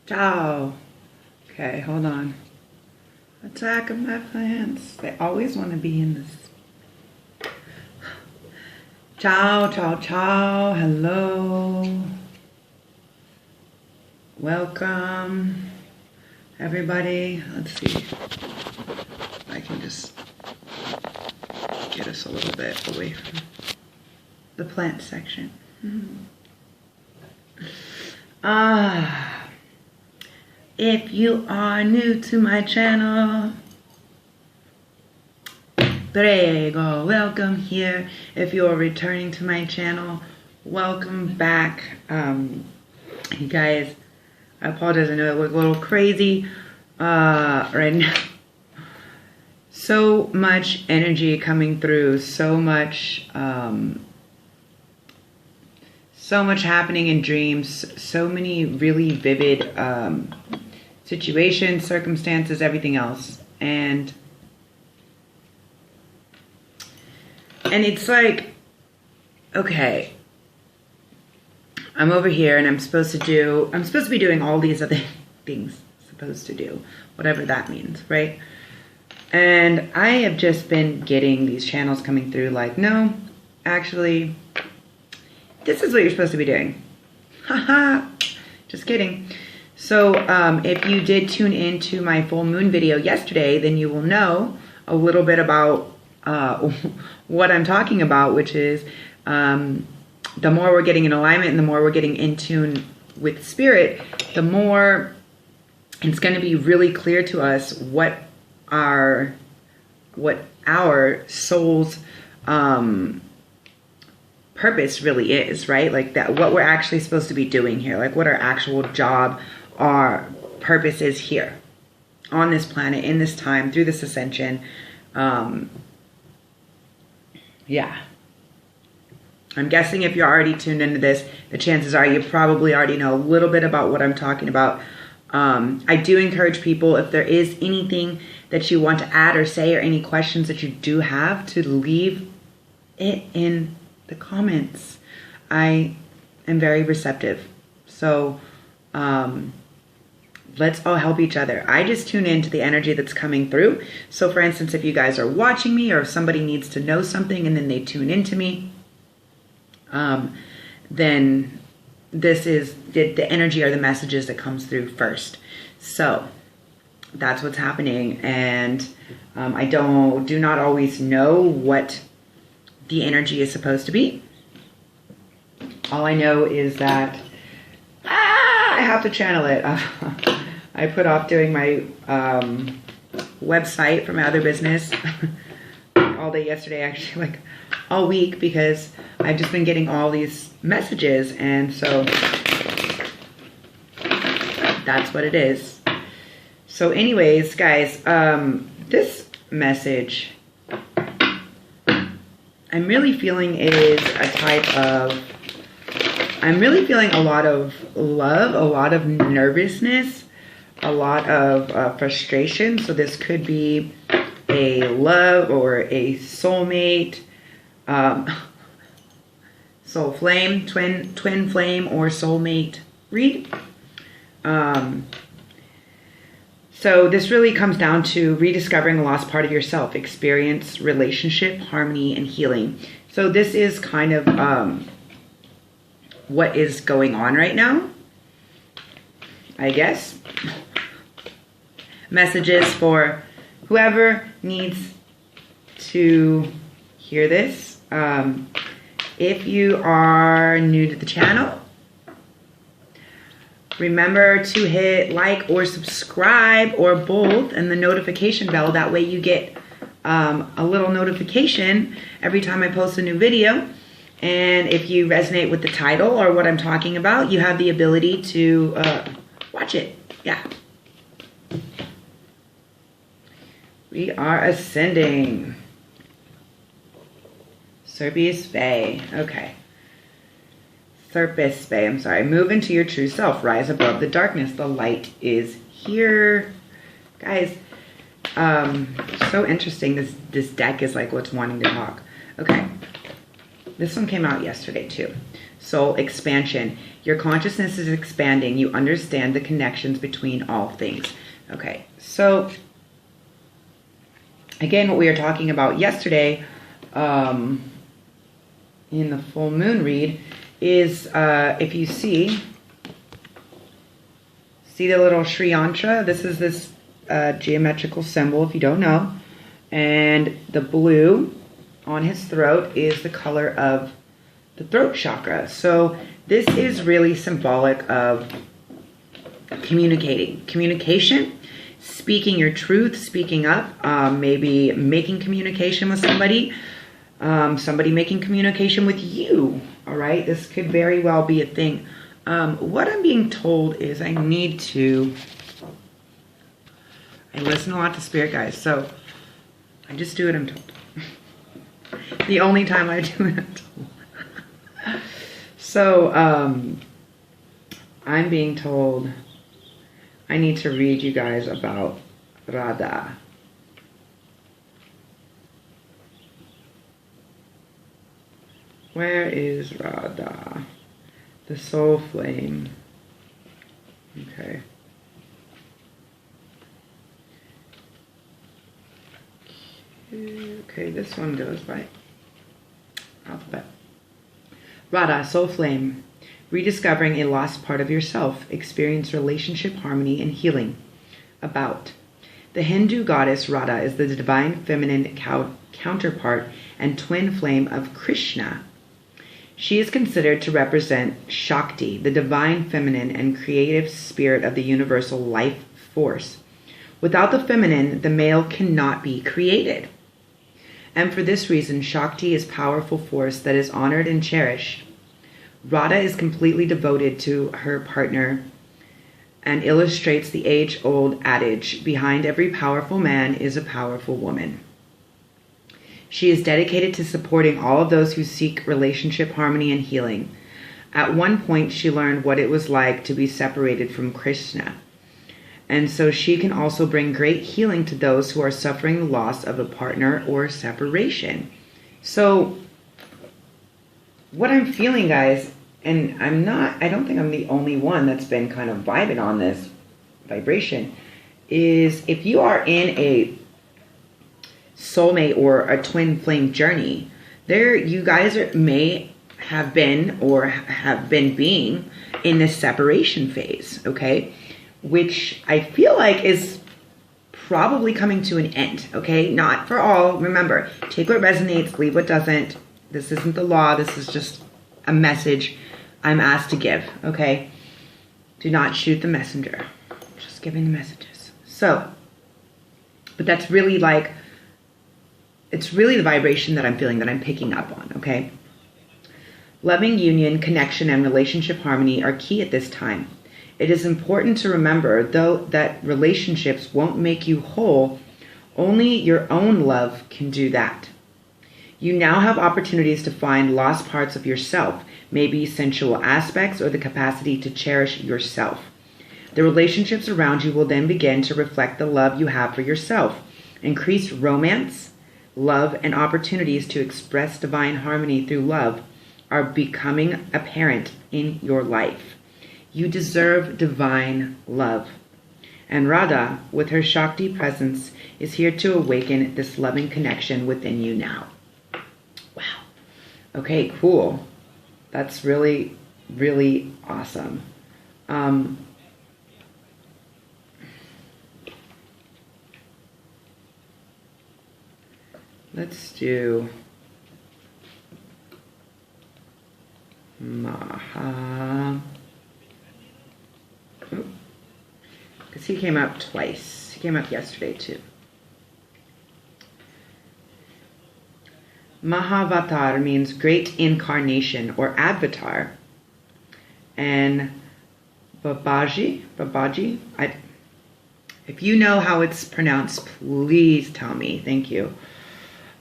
Ciao. Okay, hold on. Attack of my plants. They always want to be in this. Ciao, ciao, ciao. Hello. Welcome, everybody. Let's see if I can just get us a little bit away from the plant section. If you are new to my channel, prego, welcome here. If you're returning to my channel, welcome back. You guys, I apologize, I know it was a little crazy right now. So much energy coming through, so much happening in dreams, so many really vivid situations, circumstances, everything else. And it's like, okay, I'm over here and I'm supposed to be doing all these other things, whatever that means, right? And I have just been getting these channels coming through like, no, actually, this is what you're supposed to be doing. Haha, just kidding. So if you did tune into my full moon video yesterday, then you will know a little bit about what I'm talking about, which is the more we're getting in alignment and the more we're getting in tune with spirit, the more it's going to be really clear to us what our soul's purpose really is, right? Like that, what we're actually supposed to be doing here, like what our actual job, our purpose is here on this planet, in this time, through this ascension. Yeah. I'm guessing if you're already tuned into this, the chances are you probably already know a little bit about what I'm talking about. I do encourage people, if there is anything that you want to add or say, or any questions that you do have, to leave it in the comments. I am very receptive. So let's all help each other. I just tune into the energy that's coming through. So for instance, if you guys are watching me, or if somebody needs to know something and then they tune into me, then this is the energy or the messages that comes through first. So that's what's happening. And I do not always know what the energy is supposed to be. All I know is that I have to channel it. I put off doing my website for my other business all day yesterday, actually, like all week, because I've just been getting all these messages, and so that's what it is. So anyways, guys, this message I'm really feeling is a type of, I'm really feeling a lot of love, a lot of nervousness, a lot of frustration. So this could be a love or a soulmate, soul flame, twin flame, or soulmate read. So this really comes down to rediscovering a lost part of yourself, experience, relationship, harmony, and healing. So this is kind of what is going on right now, I guess. Messages for whoever needs to hear this. If you are new to the channel, remember to hit like or subscribe, or both, and the notification bell. That way you get a little notification every time I post a new video. And if you resonate with the title or what I'm talking about, you have the ability to watch it. Yeah. We are ascending. Serpius Bay. Okay. Serpius Bay, I'm sorry. Move into your true self. Rise above the darkness. The light is here. Guys, so interesting. This deck is like what's wanting to talk. Okay. This one came out yesterday too. soul expansion. Your consciousness is expanding. You understand the connections between all things. Okay, so again, what we were talking about yesterday in the full moon read is if you see the little Sri Yantra? This is this geometrical symbol, if you don't know. And the blue on his throat is the color of the throat chakra. So this is really symbolic of communication, speaking your truth, speaking up, maybe making communication with somebody, somebody making communication with you. All right, this could very well be a thing. What I'm being told is I listen a lot to spirit guys, so I just do what I'm told. The only time I do what I'm told. So, I'm being told I need to read you guys about Radha. Where is Radha? The soul flame. Okay. Okay, this one goes by alphabet. Radha, soul flame. Rediscovering a lost part of yourself. Experience relationship harmony and healing. About. The Hindu goddess Radha is the divine feminine counterpart and twin flame of Krishna. She is considered to represent Shakti, the divine feminine and creative spirit of the universal life force. Without the feminine, the male cannot be created. And for this reason, Shakti is a powerful force that is honored and cherished. Radha is completely devoted to her partner and illustrates the age-old adage, behind every powerful man is a powerful woman. She is dedicated to supporting all of those who seek relationship harmony and healing. At one point, she learned what it was like to be separated from Krishna. And so she can also bring great healing to those who are suffering the loss of a partner or separation. So what I'm feeling, guys, and I don't think I'm the only one that's been kind of vibing on this vibration, is if you are in a soulmate or a twin flame journey, you guys may have been or have been being in this separation phase, okay? Which I feel like is probably coming to an end, okay? Not for all. Remember, take what resonates, leave what doesn't. This isn't the law. This is just a message I'm asked to give, okay? Do not shoot the messenger. Just giving the messages. So, but that's really like, it's really the vibration that I'm feeling, that I'm picking up on, okay? Loving union, connection, and relationship harmony are key at this time. It is important to remember, though, that relationships won't make you whole. Only your own love can do that. You now have opportunities to find lost parts of yourself, maybe sensual aspects or the capacity to cherish yourself. The relationships around you will then begin to reflect the love you have for yourself. Increased romance, love, and opportunities to express divine harmony through love are becoming apparent in your life. You deserve divine love. And Radha, with her Shakti presence, is here to awaken this loving connection within you now. Wow. Okay, cool. That's really, really awesome. Let's do Maha. Because he came up twice. He came up yesterday too. Mahavatar means great incarnation or avatar. And Babaji, if you know how it's pronounced, please tell me. Thank you.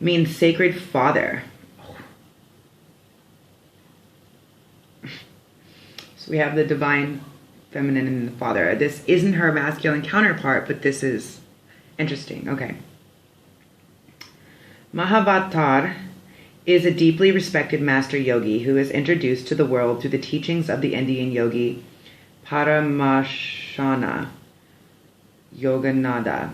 Means sacred father. So we have the divine feminine and the father. This isn't her masculine counterpart, but this is interesting. Okay. Mahavatar is a deeply respected master yogi who is introduced to the world through the teachings of the Indian yogi Paramarshana Yogananda.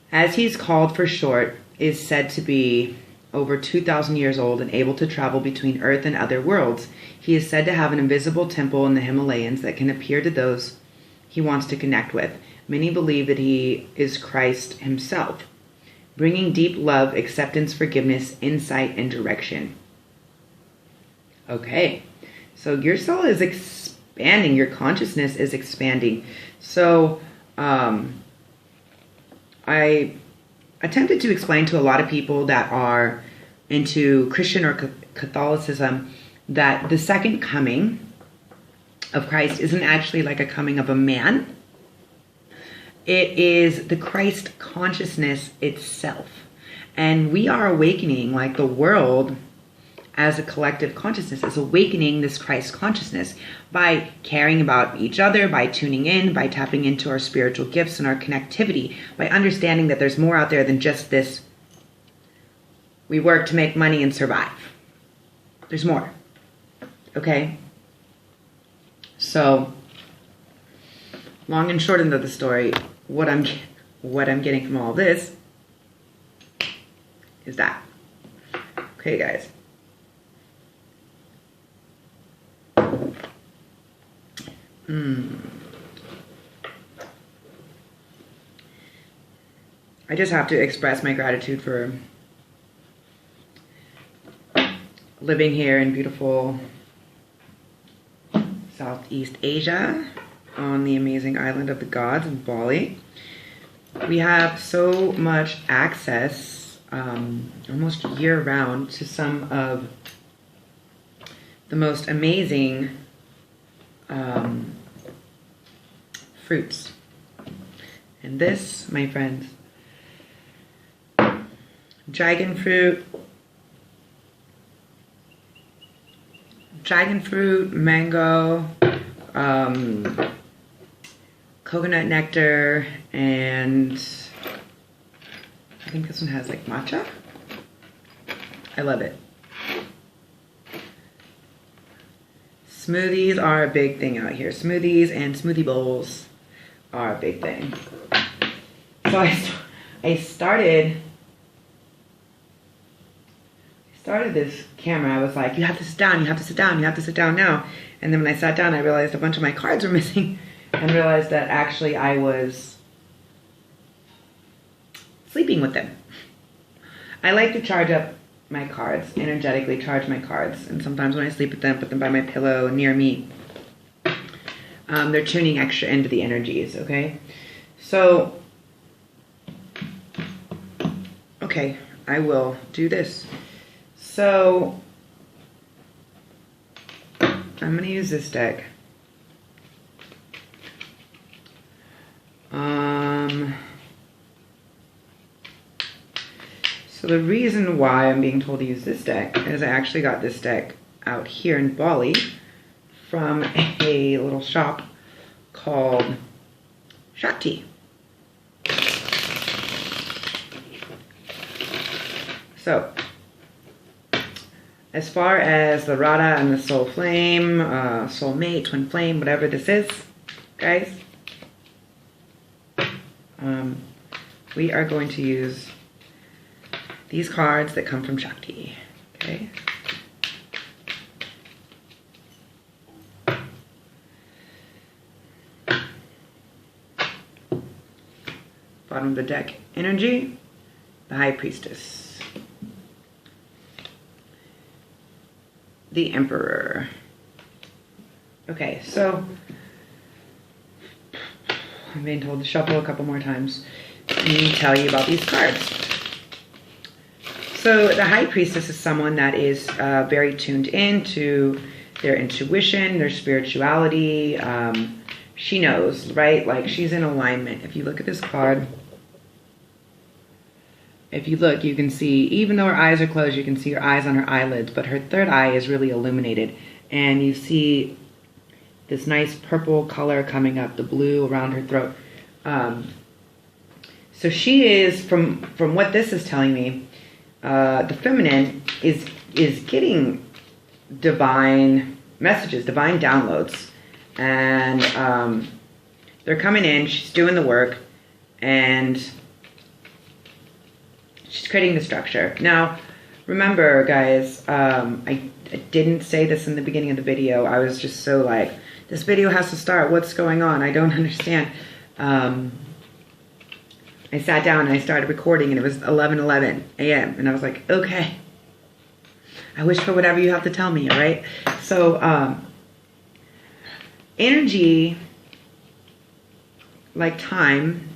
As he's called for short, is said to be over 2,000 years old and able to travel between Earth and other worlds. He is said to have an invisible temple in the Himalayas that can appear to those he wants to connect with. Many believe that he is Christ himself, bringing deep love, acceptance, forgiveness, insight, and direction. Okay, so your soul is expanding. Your consciousness is expanding. So I attempted to explain to a lot of people that are into Christian or Catholicism that the second coming of Christ isn't actually like a coming of a man. It is the Christ consciousness itself. And we are awakening, like the world as a collective consciousness is awakening this Christ consciousness by caring about each other, by tuning in, by tapping into our spiritual gifts and our connectivity, by understanding that there's more out there than just this, we work to make money and survive. There's more. Okay? So, long and short end of the story, what I'm getting from all this is that. Okay, guys. I just have to express my gratitude for living here in beautiful Southeast Asia on the amazing island of the gods in Bali. We have so much access almost year-round to some of the most amazing fruits. And this, my friends, dragon fruit, mango, coconut nectar, and I think this one has like matcha. I love it. Smoothies are a big thing out here. Smoothies and smoothie bowls are a big thing. So I started this camera. I was like, you have to sit down, you have to sit down, you have to sit down now. And then when I sat down, I realized a bunch of my cards were missing and realized that actually I was sleeping with them. I like to charge up my cards, energetically charge my cards. And sometimes when I sleep with them, put them by my pillow near me. They're tuning extra into the energies, okay? So, okay, I will do this. So, I'm going to use this deck. So the reason why I'm being told to use this deck is I actually got this deck out here in Bali from a little shop called Shakti. So, as far as the Radha and the Soul Flame, Soulmate, Twin Flame, whatever this is, guys, we are going to use these cards that come from Shakti, okay? Bottom of the deck, energy, the High Priestess. The Emperor. Okay, so I'm being told to shuffle a couple more times. Let me tell you about these cards. So the High Priestess is someone that is very tuned in to their intuition, their spirituality. She knows, right? Like she's in alignment. If you look at this card, if you look, you can see, even though her eyes are closed, you can see her eyes on her eyelids, but her third eye is really illuminated. And you see this nice purple color coming up, the blue around her throat. So she is, from what this is telling me, the feminine is getting divine messages, divine downloads. And they're coming in, she's doing the work, and she's creating the structure. Now, remember, guys, I didn't say this in the beginning of the video. I was just so like, this video has to start. What's going on? I don't understand. I sat down and I started recording, and it was 11:11 a.m. And I was like, okay. I wish for whatever you have to tell me, all right? So, energy, like time,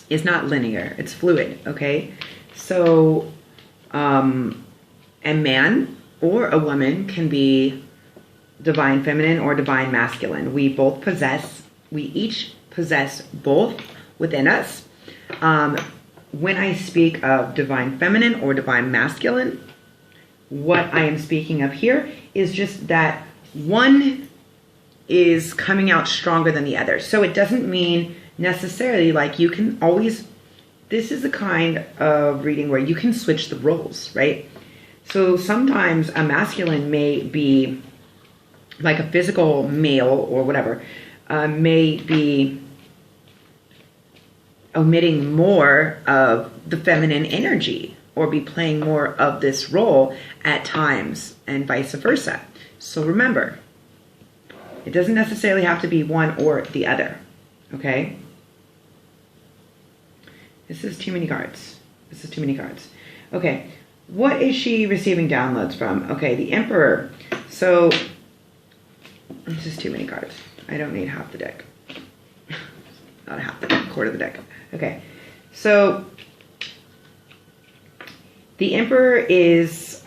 is not linear. It's fluid, okay? So, a man or a woman can be divine feminine or divine masculine. We each possess both within us. When I speak of divine feminine or divine masculine, what I am speaking of here is just that one is coming out stronger than the other. So it doesn't mean necessarily like you can always, this is a kind of reading where you can switch the roles, right? So sometimes a masculine may be like a physical male or whatever, may be omitting more of the feminine energy or be playing more of this role at times and vice versa. So remember, it doesn't necessarily have to be one or the other, okay? This is too many cards. This is too many cards. Okay, what is she receiving downloads from? Okay, the Emperor. So, this is too many cards. I don't need half the deck. Not half the deck, quarter of the deck. Okay, so the Emperor is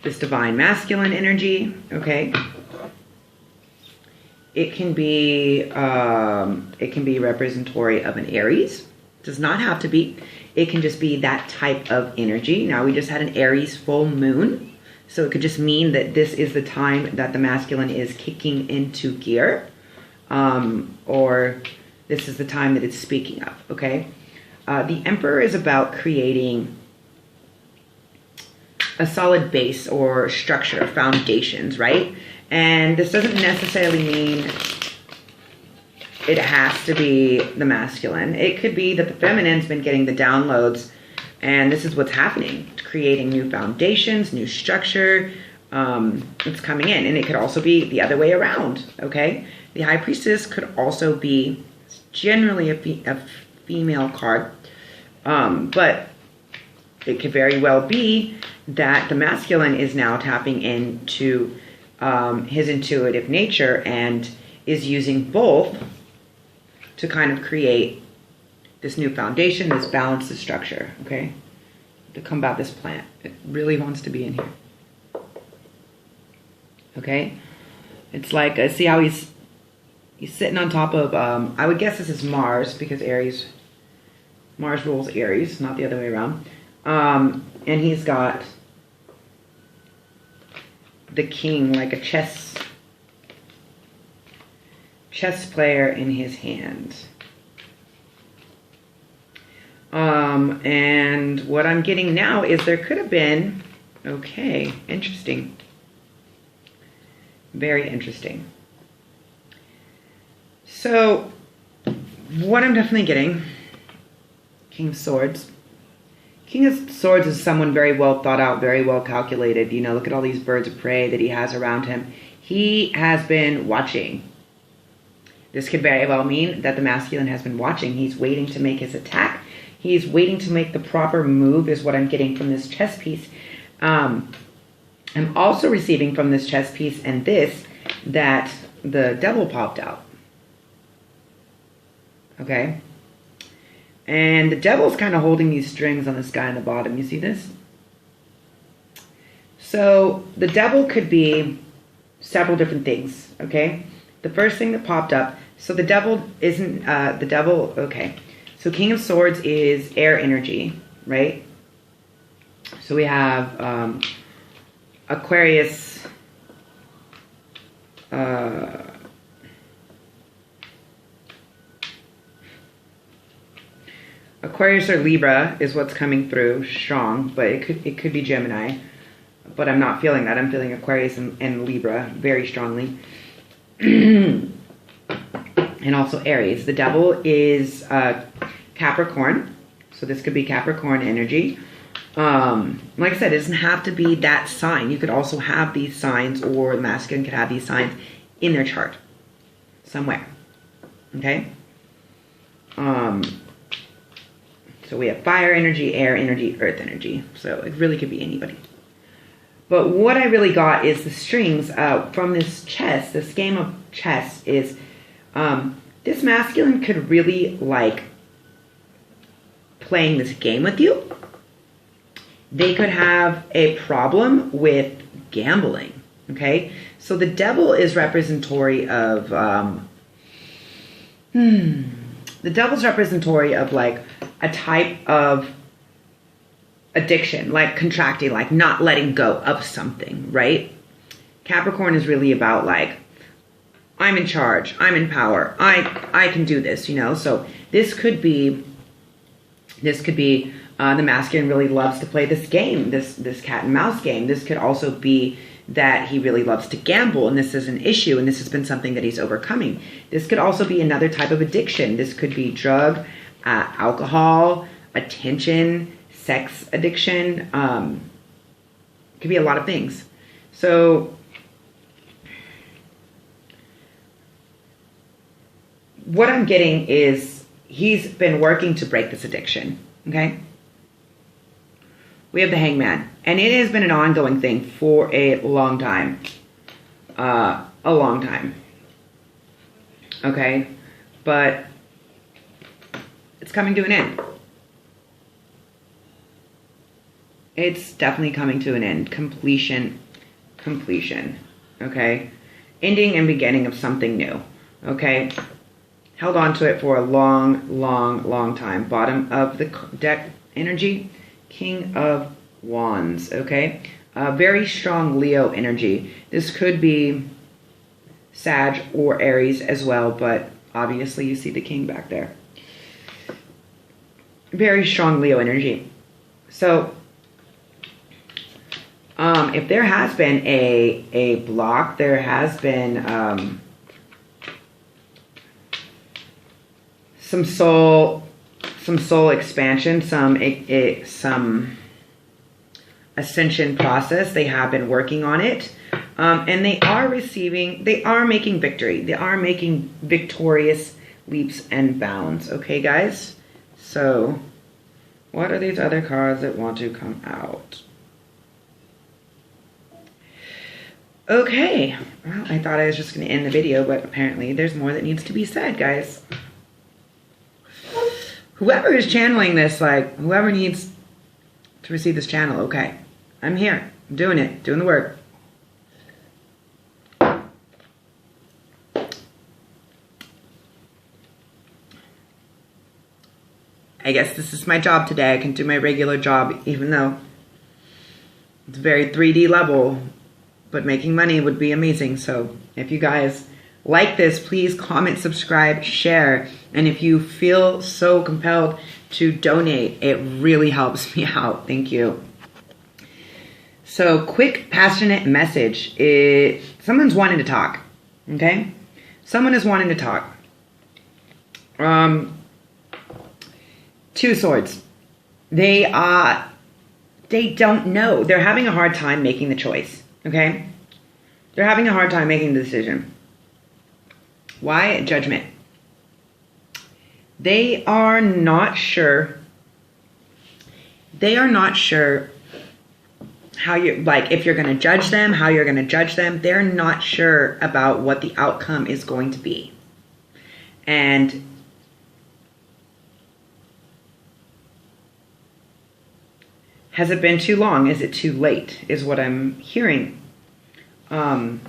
this divine masculine energy, okay? It can be representatory of an Aries. Does not have to be. It can just be that type of energy. Now, we just had an Aries full moon, so it could just mean that this is the time that the masculine is kicking into gear, or this is the time that it's speaking of, okay? The Emperor is about creating a solid base or structure, foundations, right? And this doesn't necessarily mean it has to be the masculine. It could be that the feminine's been getting the downloads, and this is what's happening, creating new foundations, new structure. It's coming in, and it could also be the other way around, okay? The High Priestess could also be generally a female card, but it could very well be that the masculine is now tapping into his intuitive nature and is using both to kind of create this new foundation, this balanced structure, okay? To combat this plant. It really wants to be in here. Okay? It's like, see how he's sitting on top of, I would guess this is Mars, because Mars rules Aries, not the other way around. And he's got the king, like a chess player in his hand. And what I'm getting now is there could have been, okay, interesting. Very interesting. So, what I'm definitely getting, King of Swords. King of Swords is someone very well thought out, very well calculated. You know, look at all these birds of prey that he has around him. He has been watching. This could very well mean that the masculine has been watching. He's waiting to make his attack. He's waiting to make the proper move is what I'm getting from this chess piece. I'm also receiving from this chess piece and this that the devil popped out. Okay? And the devil's kind of holding these strings on this guy on the bottom. You see this? So the devil could be several different things, okay? The first thing that popped up, so the devil isn't, okay. So King of Swords is air energy, right? So we have Aquarius, Aquarius or Libra is what's coming through strong, but it could be Gemini. But I'm not feeling that. I'm feeling Aquarius and Libra very strongly. And also Aries. The devil is Capricorn. So this could be Capricorn energy. Like I said, it doesn't have to be that sign. You could also have these signs, or the masculine could have these signs in their chart somewhere. Okay? So we have fire energy, air energy, earth energy. So it really could be anybody. But what I really got is the strings from this chess, this game of chess, is this masculine could really like playing this game with you. They could have a problem with gambling, okay? So the devil is representatory of, the devil's representatory of like a type of addiction, like contracting, like not letting go of something, right? Capricorn is really about like, I'm in charge, I'm in power, I can do this, you know? So this could be the masculine really loves to play this game, this cat and mouse game. This could also be that he really loves to gamble, and this is an issue, and this has been something that he's overcoming. This could also be another type of addiction. This could be drug, alcohol, attention, sex addiction. Could be a lot of things. So what I'm getting is he's been working to break this addiction, okay? We have the Hangman, and it has been an ongoing thing for a long time. Okay? But it's coming to an end. It's definitely coming to an end. Completion. Okay? Ending and beginning of something new. Okay? Held on to it for a long time. Bottom of the deck energy. King of Wands, okay? Very strong Leo energy. This could be Sag or Aries as well, but obviously you see the king back there. Very strong Leo energy. So, if there has been a block, there has been some soul expansion, some ascension process. They have been working on it, and they are making victory. They are making victorious leaps and bounds. Okay, guys? So, what are these other cards that want to come out? Okay. Well, I thought I was just going to end the video, but apparently there's more that needs to be said, guys. Whoever is channeling this, like, whoever needs to receive this channel, okay. I'm here. I'm doing it. Doing the work. I guess this is my job today. I can do my regular job, even though it's very 3D level. But making money would be amazing. So if you guys like this, please comment, subscribe, share. And if you feel so compelled to donate, it really helps me out. Thank you. So quick, passionate message. Someone's wanting to talk. Okay? Someone is wanting to talk. Two Swords. They don't know. They're having a hard time making the choice. Okay? They're having a hard time making the decision. Why? Judgment. They are not sure. They are not sure how you, like, if you're going to judge them, how you're going to judge them. They're not sure about what the outcome is going to be. And has it been too long? Is it too late? Is what I'm hearing. They're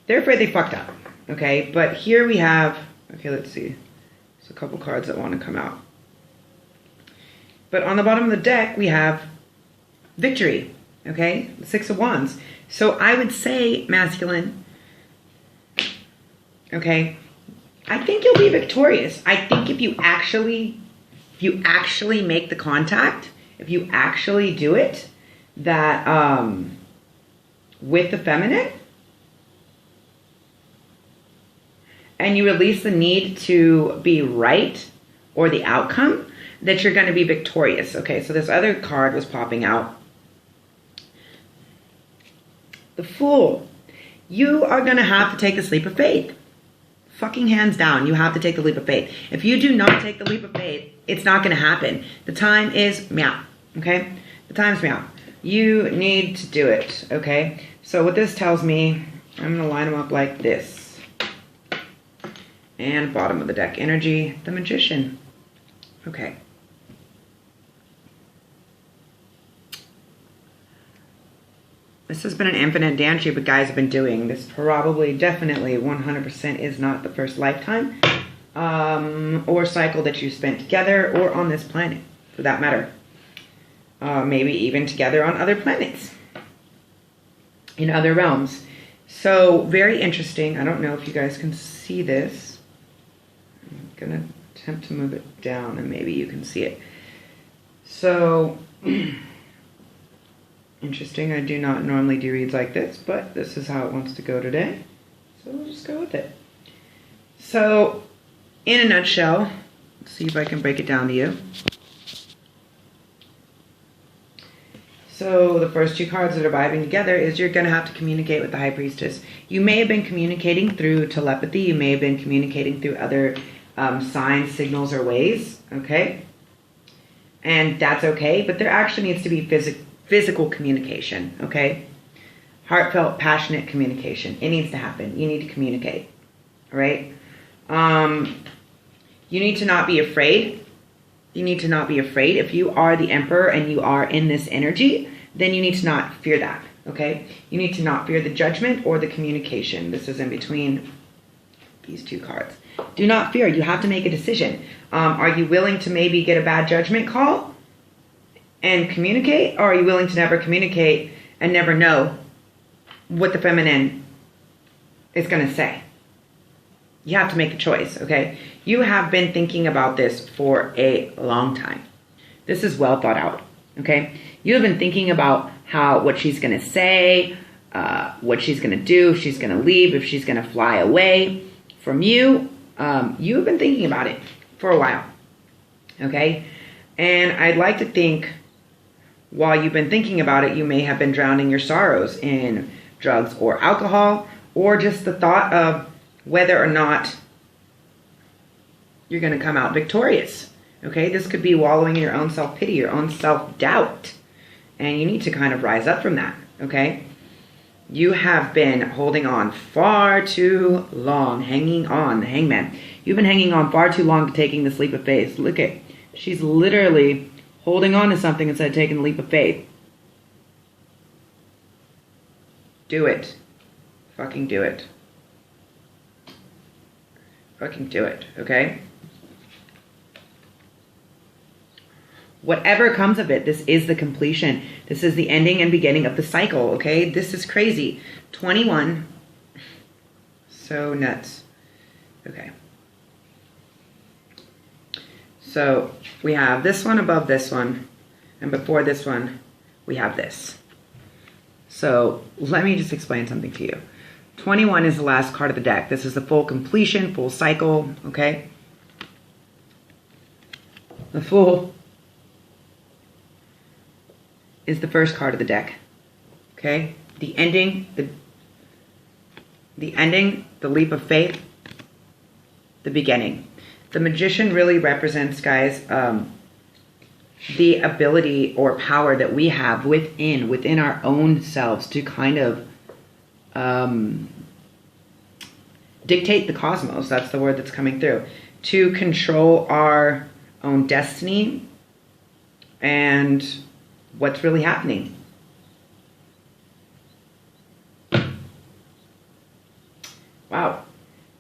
afraid they fucked up. Okay, but here we have, okay, let's see. There's a couple cards that want to come out. But on the bottom of the deck, we have victory. Okay, the Six of Wands. So I would say, masculine, okay, I think you'll be victorious. I think if you actually make the contact, if you actually do it, that with the feminine, and you release the need to be right or the outcome, that you're going to be victorious. Okay, so this other card was popping out. The Fool. You are going to have to take this leap of faith. Fucking hands down, you have to take the leap of faith. If you do not take the leap of faith, it's not going to happen. The time is meow. Okay? The time's meow. You need to do it. Okay? So what this tells me, I'm going to line them up like this. And bottom of the deck energy, the Magician. Okay. This has been an infinite dance you guys have been doing. This probably, definitely, 100% is not the first lifetime or cycle that you spent together or on this planet, for that matter. Maybe even together on other planets, in other realms. So, very interesting. I don't know if you guys can see this. I'm going to attempt to move it down and maybe you can see it. So... Interesting. I do not normally do reads like this, but this is how it wants to go today. So we'll just go with it. So, in a nutshell, let's see if I can break it down to you. So, the first two cards that are vibing together is you're going to have to communicate with the High Priestess. You may have been communicating through telepathy. You may have been communicating through other signs, signals, or ways. Okay? And that's okay, but there actually needs to be physical communication, okay? Heartfelt, passionate communication. It needs to happen. You need to communicate, all right? You need to not be afraid. You need to not be afraid. If you are the Emperor and you are in this energy, then you need to not fear that, okay? You need to not fear the judgment or the communication. This is in between these two cards. Do not fear. You have to make a decision. Are you willing to maybe get a bad judgment call and communicate, or are you willing to never communicate and never know what the feminine is going to say? You have to make a choice, okay? You have been thinking about this for a long time. This is well thought out, okay? You have been thinking about what she's going to say, what she's going to do, if she's going to leave, if she's going to fly away from you. You have been thinking about it for a while, okay? And I'd like to think, while you've been thinking about it, you may have been drowning your sorrows in drugs or alcohol, or just the thought of whether or not you're going to come out victorious. Okay, this could be wallowing in your own self-pity, your own self-doubt, and you need to kind of rise up from that. Okay, you have been holding on far too long, hanging on, the Hangman. You've been hanging on far too long to taking this leap of faith. Look at, she's literally holding on to something instead of taking the leap of faith. Do it. Fucking do it. Fucking do it, okay? Whatever comes of it, this is the completion. This is the ending and beginning of the cycle, okay? This is crazy. 21. So nuts. Okay. So we have this one above this one, and before this one, we have this. So let me just explain something to you. 21 is the last card of the deck. This is the full completion, full cycle, okay? The Fool is the first card of the deck, okay? The ending, the ending, the leap of faith, the beginning. The Magician really represents, guys, the ability or power that we have within our own selves to kind of dictate the cosmos. That's the word that's coming through. To control our own destiny and what's really happening. Wow.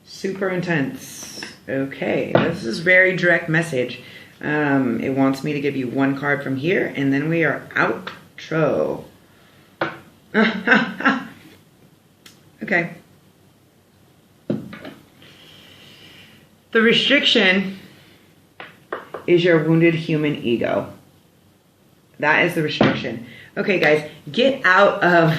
Super intense. Okay, this is very direct message. It wants me to give you one card from here, and then we are outro. Okay. The restriction is your wounded human ego. That is the restriction. Okay, guys, get out of...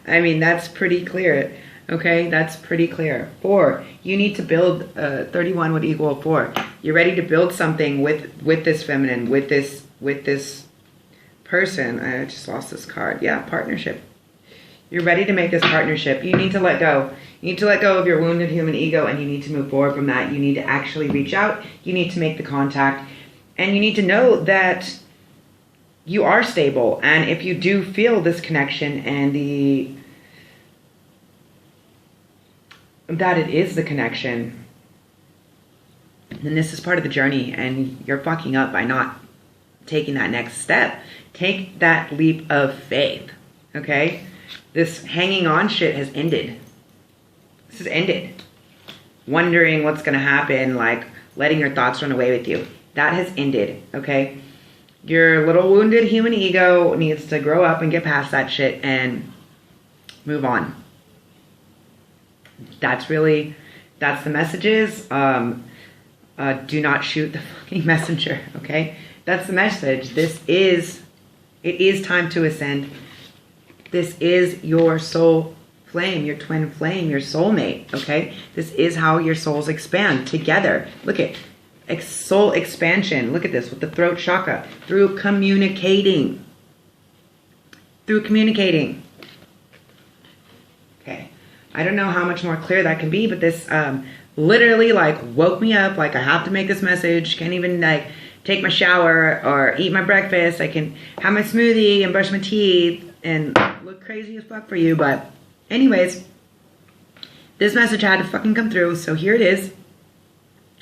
I mean, that's pretty clear. Okay, that's pretty clear. 4, you need to build, 31 would equal 4. You're ready to build something with this feminine, with this person. I just lost this card. Yeah, partnership. You're ready to make this partnership. You need to let go. You need to let go of your wounded human ego, and you need to move forward from that. You need to actually reach out. You need to make the contact. And you need to know that you are stable. And if you do feel this connection and that it is the connection, then this is part of the journey, and you're fucking up by not taking that next step. Take that leap of faith, okay? This hanging on shit has ended. This has ended. Wondering what's going to happen, like letting your thoughts run away with you. That has ended, okay? Your little wounded human ego needs to grow up and get past that shit and move on. That's the messages. Do not shoot the fucking messenger, okay? That's the message. It is time to ascend. This is your soul flame, your twin flame, your soulmate, okay? This is how your souls expand together. Look at soul expansion. Look at this with the throat chakra. Through communicating. Okay. I don't know how much more clear that can be, but this literally like woke me up. Like I have to make this message. Can't even like take my shower or eat my breakfast. I can have my smoothie and brush my teeth and look crazy as fuck for you. But anyways, this message had to fucking come through. So here it is.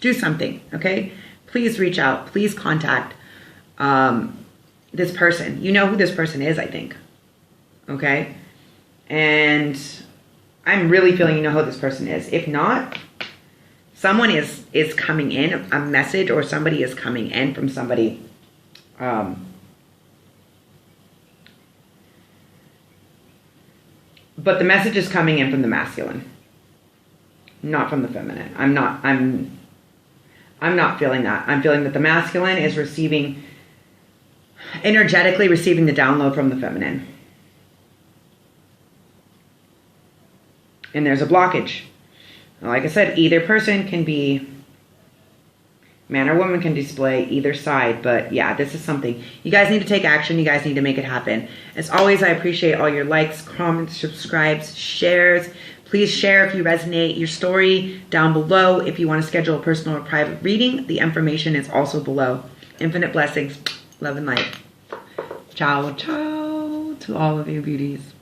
Do something, okay? Please reach out. Please contact this person. You know who this person is, I think. Okay? And I'm really feeling you know who this person is. If not, someone is coming in, a message or somebody is coming in from somebody. But the message is coming in from the masculine, not from the feminine. I'm not feeling that. I'm feeling that the masculine is energetically receiving the download from the feminine. And there's a blockage. Like I said, either person can be, man or woman can display either side. But yeah, this is something. You guys need to take action. You guys need to make it happen. As always, I appreciate all your likes, comments, subscribes, shares. Please share if you resonate your story down below. If you want to schedule a personal or private reading, the information is also below. Infinite blessings, love and light. Ciao, ciao to all of you beauties.